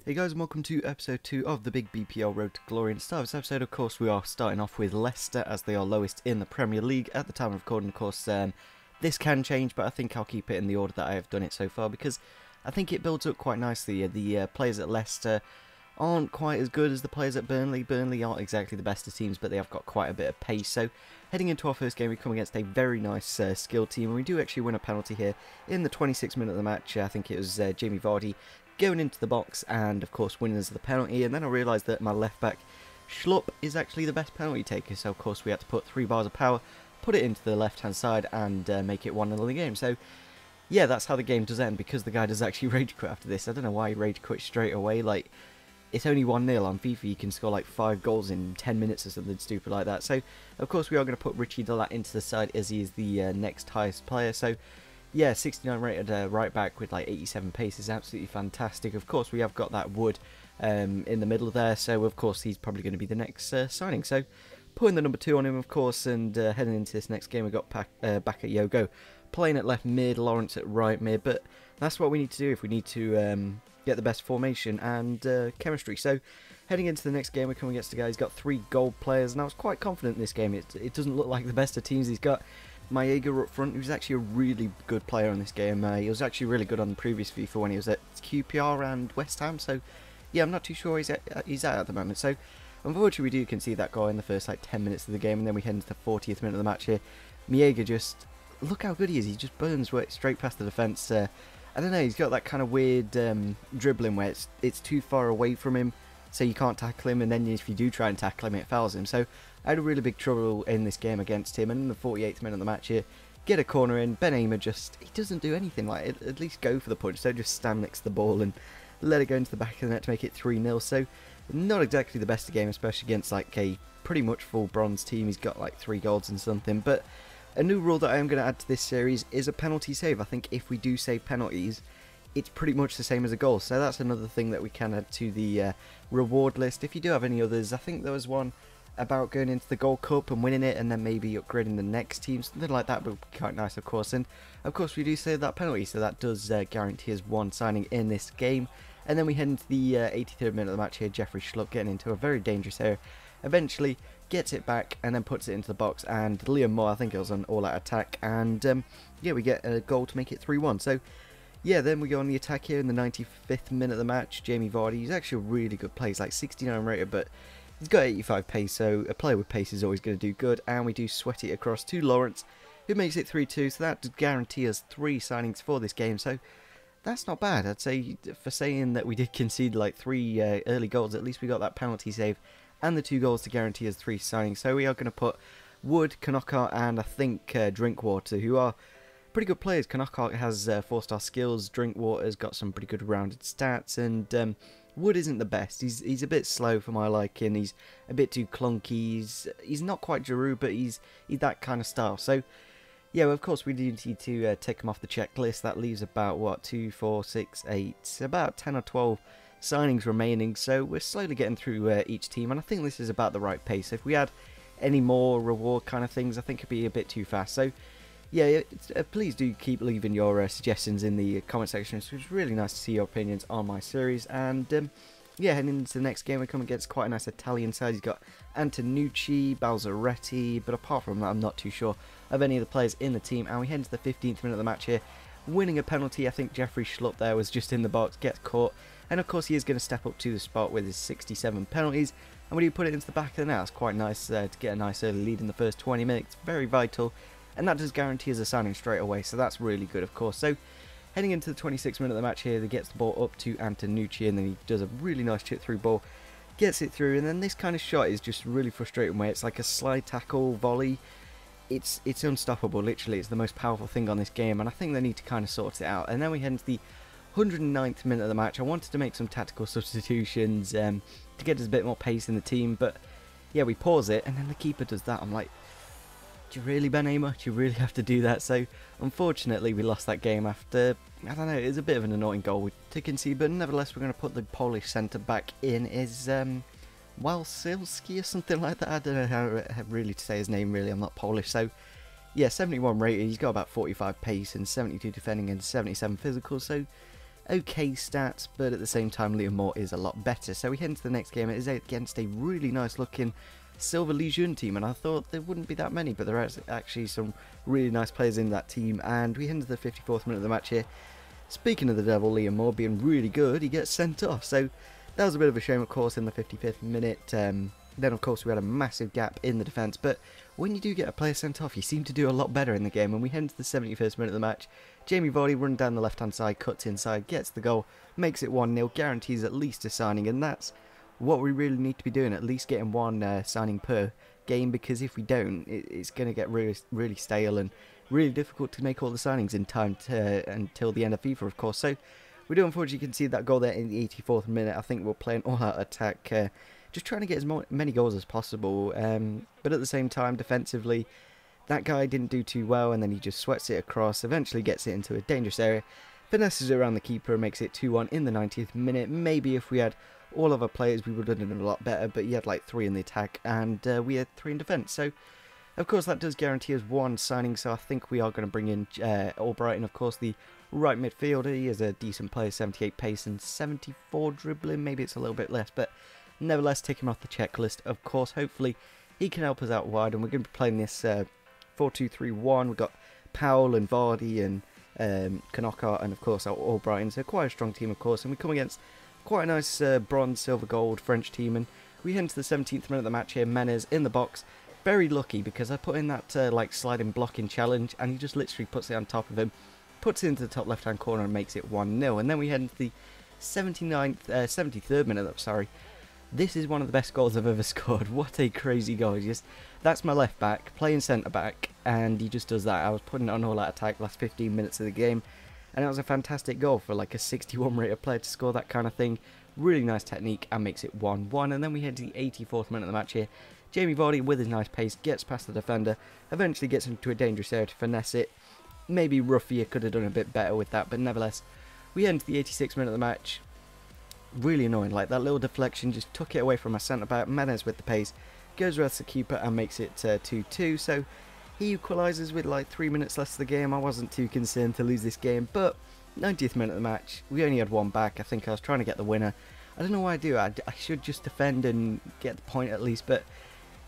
Hey guys, and welcome to episode 2 of the big BPL Road to Glory. And to start this episode, of course, we are starting off with Leicester, as they are lowest in the Premier League at the time of recording. Of course, this can change, but I think I'll keep it in the order that I have done it so far, because I think it builds up quite nicely. The players at Leicester aren't quite as good as the players at Burnley. Burnley aren't exactly the best of teams, but they have got quite a bit of pace. So, heading into our first game, we come against a very nice skilled team, and we do actually win a penalty here in the 26th minute of the match. I think it was Jamie Vardy going into the box and of course winning as the penalty, and then I realised that my left back Schlupp is actually the best penalty taker, so of course we had to put 3 bars of power, put it into the left hand side and make it 1-0 the game. So yeah, that's how the game does end, because the guy does actually rage quit after this. I don't know why he rage quit straight away. Like, it's only 1-0 on FIFA, you can score like 5 goals in 10 minutes or something stupid like that. So of course we are going to put Richie Delat into the side, as he is the next highest player. So yeah, 69 rated right back with like 87 pace is absolutely fantastic. Of course, we have got that Wood in the middle there, so of course he's probably going to be the next signing. So putting the number 2 on him, of course, and heading into this next game, we got back at Yogo, playing at left mid, Lawrence at right mid. But that's what we need to do if we need to get the best formation and chemistry. So heading into the next game, we're coming against a guy who's got 3 gold players, and I was quite confident in this game. It doesn't look like the best of teams. He's got Maega up front, who's actually a really good player in this game. He was actually really good on the previous FIFA when he was at QPR and West Ham. So yeah, I'm not too sure he's at the moment. So unfortunately we do concede that goal in the first like 10 minutes of the game, and then we head into the 40th minute of the match here. Maega, just look how good he is. He just burns straight past the defence. I don't know, he's got that kind of weird dribbling where it's too far away from him, so you can't tackle him, and then if you do try and tackle him, it fouls him. So I had a really big trouble in this game against him, and in the 48th minute of the match here, get a corner in. Ben Hamer he doesn't do anything. Like, at least go for the punch, don't just stand next to the ball and let it go into the back of the net to make it 3-0. So not exactly the best of game, especially against like a pretty much full bronze team. He's got like 3 goals and something. But a new rule that I am going to add to this series is a penalty save. I think if we do save penalties, it's pretty much the same as a goal. So that's another thing that we can add to the reward list. If you do have any others, I think there was one about going into the Gold Cup and winning it, and then maybe upgrading the next team, something like that would be quite nice, of course. And of course we do save that penalty, so that does guarantee us 1 signing in this game. And then we head into the 83rd minute of the match here. Jeffrey Schlupp getting into a very dangerous area, eventually gets it back and then puts it into the box, and Liam Moore, I think it was an all-out attack, and yeah, we get a goal to make it 3-1. So yeah, then we go on the attack here in the 95th minute of the match. Jamie Vardy, he's actually a really good player. He's like 69 rated, but he's got 85 pace, so a player with pace is always going to do good. And we do sweat it across to Lawrence, who makes it 3-2, so that does guarantee us 3 signings for this game. So that's not bad. I'd say, for saying that we did concede like 3 early goals, at least we got that penalty save and the 2 goals to guarantee us 3 signings. So we are going to put Wood, Knockart, and I think Drinkwater, who are pretty good players. Knockart has 4-star skills, Drinkwater's got some pretty good rounded stats, and Wood isn't the best. He's a bit slow for my liking. He's a bit too clunky. He's not quite Giroud, but he's that kind of style. So yeah, well, of course we do need to take him off the checklist. That leaves about what, 2, 4, 6, 8, about 10 or 12 signings remaining. So we're slowly getting through each team, and I think this is about the right pace. If we had any more reward kind of things, I think it'd be a bit too fast. So yeah, please do keep leaving your suggestions in the comment section. It's really nice to see your opinions on my series. And yeah, heading into the next game, we come against quite a nice Italian side. He's got Antonucci, Balzaretti, but apart from that, I'm not too sure of any of the players in the team. And we head into the 15th minute of the match here, winning a penalty. I think Jeffrey Schlupp there was just in the box, gets caught, and of course he is going to step up to the spot with his 67 penalties. And when you put it into the back of the net, it's quite nice to get a nice early lead in the first 20 minutes. Very vital. And that does guarantee us a signing straight away, so that's really good, of course. So heading into the 26th minute of the match here, he gets the ball up to Antonucci, and then he does a really nice chip through ball, gets it through, and then this kind of shot is just really frustrating, where it's like a slide tackle volley. It's unstoppable, literally. It's the most powerful thing on this game, and I think they need to kind of sort it out. And then we head into the 109th minute of the match. I wanted to make some tactical substitutions to get us a bit more pace in the team, but yeah, we pause it, and then the keeper does that. I'm like, do you really, Ben Hamer? Do you really have to do that? So unfortunately we lost that game after, I don't know, it was a bit of an annoying goal to concede, but nevertheless we're going to put the Polish centre back in. Is Walsilski or something like that? I don't know how really to say his name, really. I'm not Polish. So yeah, 71 rated, he's got about 45 pace and 72 defending and 77 physical. So okay stats, but at the same time Liam Moore is a lot better. So we head into the next game. It is against a really nice looking Silver Legion team, and I thought there wouldn't be that many, but there are actually some really nice players in that team. And we head into the 54th minute of the match here. Speaking of the devil, Liam Moore being really good, he gets sent off. So that was a bit of a shame, of course, in the 55th minute. Then, of course, we had a massive gap in the defence. But when you do get a player sent off, you seem to do a lot better in the game. And we head into the 71st minute of the match. Jamie Vardy runs down the left-hand side, cuts inside, gets the goal, makes it 1-0, guarantees at least a signing. And that's what we really need to be doing, at least getting one signing per game. Because if we don't, it's going to get really stale and really difficult to make all the signings in time until the end of FIFA, of course. So we do unfortunately concede that goal there in the 84th minute. I think we're playing all-out attack, just trying to get as many goals as possible. But at the same time, defensively, that guy didn't do too well, and then he just sweats it across, eventually gets it into a dangerous area, finesses it around the keeper, and makes it 2-1 in the 90th minute. Maybe if we had all of our players, we would have done a lot better, but he had like 3 in the attack, and we had 3 in defence. So, of course, that does guarantee us 1 signing, so I think we are going to bring in Albrighton, of course, the right midfielder. He is a decent player, 78 pace and 74 dribbling. Maybe it's a little bit less, but nevertheless, take him off the checklist. Of course, hopefully he can help us out wide, and we're going to be playing this 4-2-3-1. We've got Powell and Vardy and Knockart and, of course, Albrighton. So quite a strong team, of course, and we come against quite a nice bronze, silver, gold French team. And we head into the 17th minute of the match here. Menez in the box. Very lucky because I put in that like sliding blocking challenge, and he just literally puts it on top of him, puts it into the top left-hand corner and makes it 1-0. And then we head into the 73rd minute. Sorry. This is one of the best goals I've ever scored. What a crazy goal. That's my left back playing centre back, and he just does that. I was putting it on all out attack last 15 minutes of the game, and it was a fantastic goal for like a 61 rated player to score that kind of thing. Really nice technique, and makes it 1-1. And then we head to the 84th minute of the match here. Jamie Vardy, with his nice pace, gets past the defender, eventually gets into a dangerous area to finesse it. Maybe Ruffia could have done a bit better with that, but nevertheless, we end the 86th minute of the match. Really annoying, like that little deflection just took it away from our centre back. Menez with the pace goes around the keeper and makes it 2-2. So he equalises with like 3 minutes left of the game. I wasn't too concerned to lose this game, but 90th minute of the match, we only had 1 back. I think I was trying to get the winner. I don't know why I do. I should just defend and get the point at least, but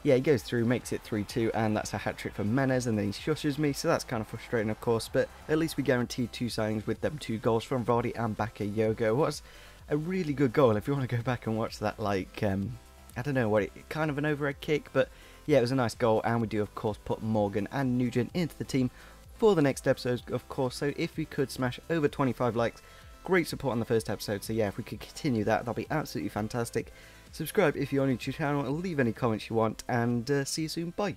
yeah, he goes through, makes it 3-2, and that's a hat-trick for Menez, and then he shushes me, so that's kind of frustrating, of course, but at least we guaranteed 2 signings with them 2 goals from Vardy and Bakayoko. It was a really good goal. If you want to go back and watch that, like, I don't know what kind of an overhead kick, but yeah, it was a nice goal. And we do, of course, put Morgan and Nugent into the team for the next episode, of course. So if we could smash over 25 likes, great support on the first episode. So yeah, if we could continue that, that'll be absolutely fantastic. Subscribe if you're new to the channel, and leave any comments you want, and see you soon. Bye.